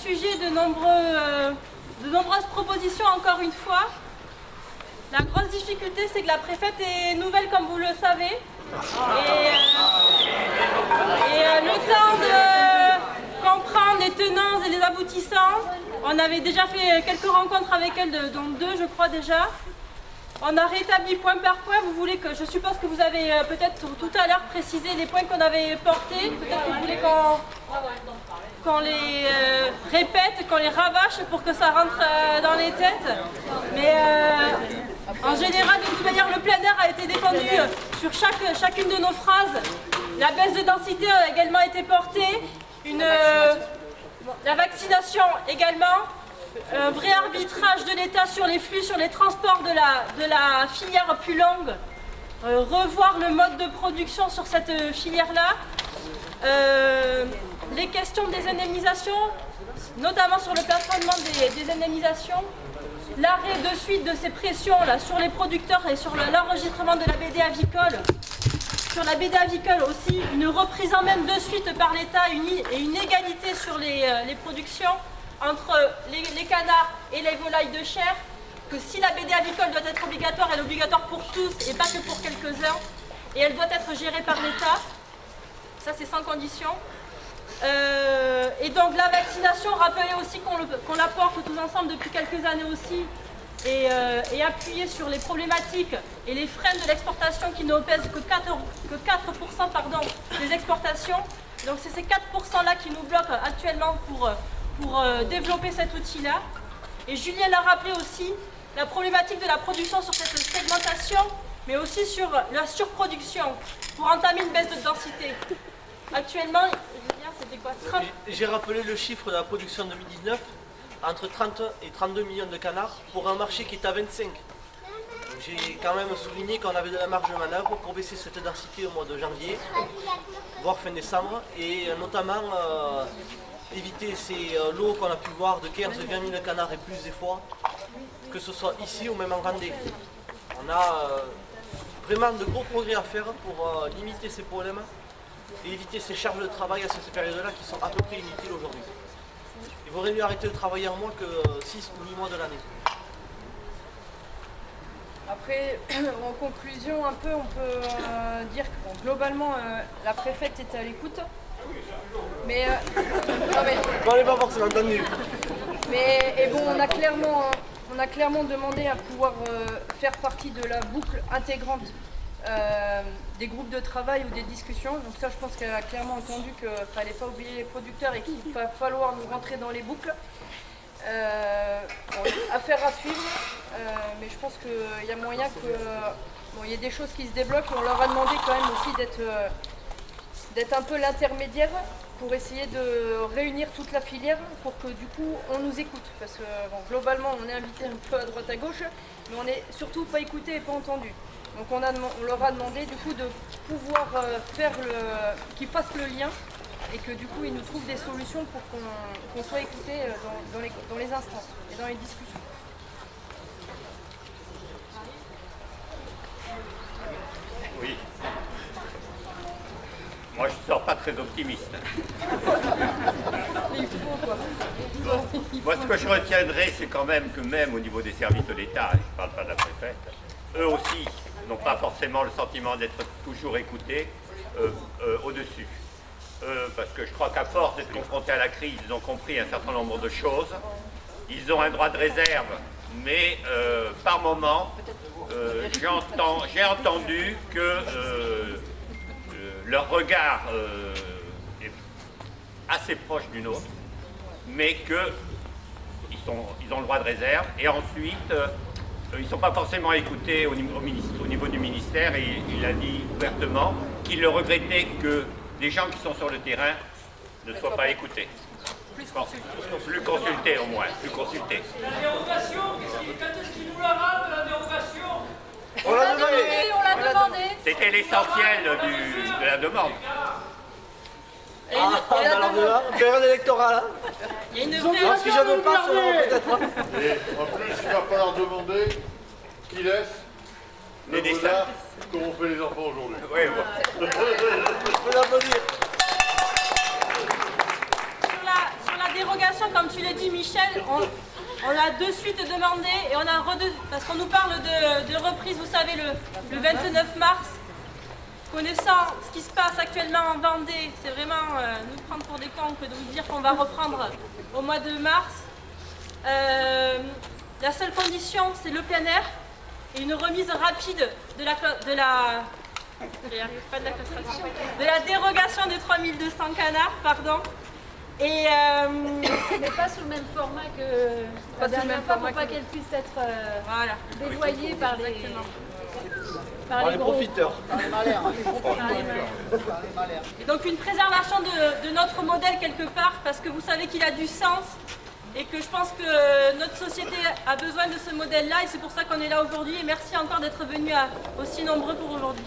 sujet de nombreuses propositions encore une fois. La grosse difficulté, c'est que la préfète est nouvelle, comme vous le savez. Et le temps de comprendre les tenants et les aboutissants, on avait déjà fait quelques rencontres avec elle, dont 2 je crois déjà. On a rétabli point par point. Je suppose que vous avez peut-être tout à l'heure précisé les points qu'on avait portés. Peut-être que vous voulez qu'on les répète, qu'on les rabâche pour que ça rentre dans les têtes. Mais en général, de toute manière, le plein air a été défendu sur chacune de nos phrases. La baisse de densité a également été portée. La vaccination également. Un vrai arbitrage de l'État sur les flux, sur les transports de la filière plus longue. Revoir le mode de production sur cette filière-là. Les questions des indemnisations, notamment sur le plafonnement des indemnisations. L'arrêt de suite de ces pressions là, sur les producteurs et sur l'enregistrement de la BD avicole. Sur la BD avicole aussi, une reprise en main de suite par l'État et une égalité sur les productions entre les canards et les volailles de chair, que si la BD avicole doit être obligatoire, elle est obligatoire pour tous et pas que pour quelques-uns, et elle doit être gérée par l'État. Ça, c'est sans condition. Et donc la vaccination, rappelez aussi qu'on la porte tous ensemble depuis quelques années aussi, et appuyer sur les problématiques et les freins de l'exportation qui ne pèsent que 4% pardon, des exportations. Donc c'est ces 4%-là qui nous bloquent actuellement pour développer cet outil-là. Et Julien l'a rappelé aussi, la problématique de la production sur cette segmentation, mais aussi sur la surproduction, pour entamer une baisse de densité. Actuellement, Julien, c'était quoi 30... J'ai rappelé le chiffre de la production en 2019, entre 30 et 32 millions de canards, pour un marché qui est à 25. J'ai quand même souligné qu'on avait de la marge de manœuvre pour baisser cette densité au mois de janvier, voire fin décembre, et notamment éviter ces lots qu'on a pu voir de 15 20 000 canards et plus des fois, que ce soit ici ou même en Vendée. On a vraiment de gros progrès à faire pour limiter ces problèmes et éviter ces charges de travail à cette période-là qui sont à peu près inutiles aujourd'hui. Il vaudrait mieux arrêter de travailler en moins que 6 ou 8 mois de l'année. Après, en conclusion, un peu, on peut dire que bon, globalement, la préfète était à l'écoute. Mais, On n'est pas forcément entendu. Mais bon, on a clairement demandé à pouvoir faire partie de la boucle intégrante des groupes de travail ou des discussions. Donc ça, je pense qu'elle a clairement entendu qu'il ne fallait pas oublier les producteurs et qu'il va falloir nous rentrer dans les boucles. Affaire à suivre, mais je pense qu'il y a moyen il y ait des choses qui se débloquent. On leur a demandé quand même aussi d'être un peu l'intermédiaire pour essayer de réunir toute la filière pour que du coup on nous écoute. Parce que bon, globalement on est invité un peu à droite à gauche, mais on n'est surtout pas écouté et pas entendu. Donc on leur a demandé du coup de pouvoir qu'ils fassent le lien et que du coup ils nous trouvent des solutions pour qu'on soit écouté dans les instances et dans les discussions. Oui. Moi, je ne sors pas très optimiste. Moi, ce que je retiendrai, c'est quand même que même au niveau des services de l'État, je ne parle pas de la préfète, eux aussi n'ont pas forcément le sentiment d'être toujours écoutés au-dessus. Parce que je crois qu'à force d'être confrontés à la crise, ils ont compris un certain nombre de choses. Ils ont un droit de réserve, mais par moment, j'ai entendu que leur regard est assez proche du nôtre, mais qu'ils ont le droit de réserve. Et ensuite, ils ne sont pas forcément écoutés au niveau du ministère, et il a dit ouvertement qu'il le regrettait que les gens qui sont sur le terrain ne soient pas écoutés. Plus consultés au moins, plus consultés. La dérogation, quand est-ce qu'il nous la rate, la dérogation? On l'a demandé. C'était l'essentiel de la demande. Période électorale, hein. Il y a une Si je veux pas, peut-être. Et en plus, il va falloir demander qui laisse le Les bonheur qu'ont fait les enfants aujourd'hui. Oui, bon. Je peux l'applaudir. Sur la dérogation dérogation, comme tu l'as dit Michel, on l'a de suite demandé et on a parce qu'on nous parle de reprise, vous savez, le 29 mars. Connaissant ce qui se passe actuellement en Vendée, c'est vraiment nous prendre pour des cons que de vous dire qu'on va reprendre au mois de mars. La seule condition, c'est le plein air et une remise rapide de la dérogation des 3200 canards, pardon. Et Mais pas sous le même format que la dernière fois pour pas qu'elle puisse être voilà. dévoyée par les profiteurs. Et donc une préservation de notre modèle quelque part, parce que vous savez qu'il a du sens et que je pense que notre société a besoin de ce modèle-là et c'est pour ça qu'on est là aujourd'hui. Et merci encore d'être venus aussi nombreux pour aujourd'hui.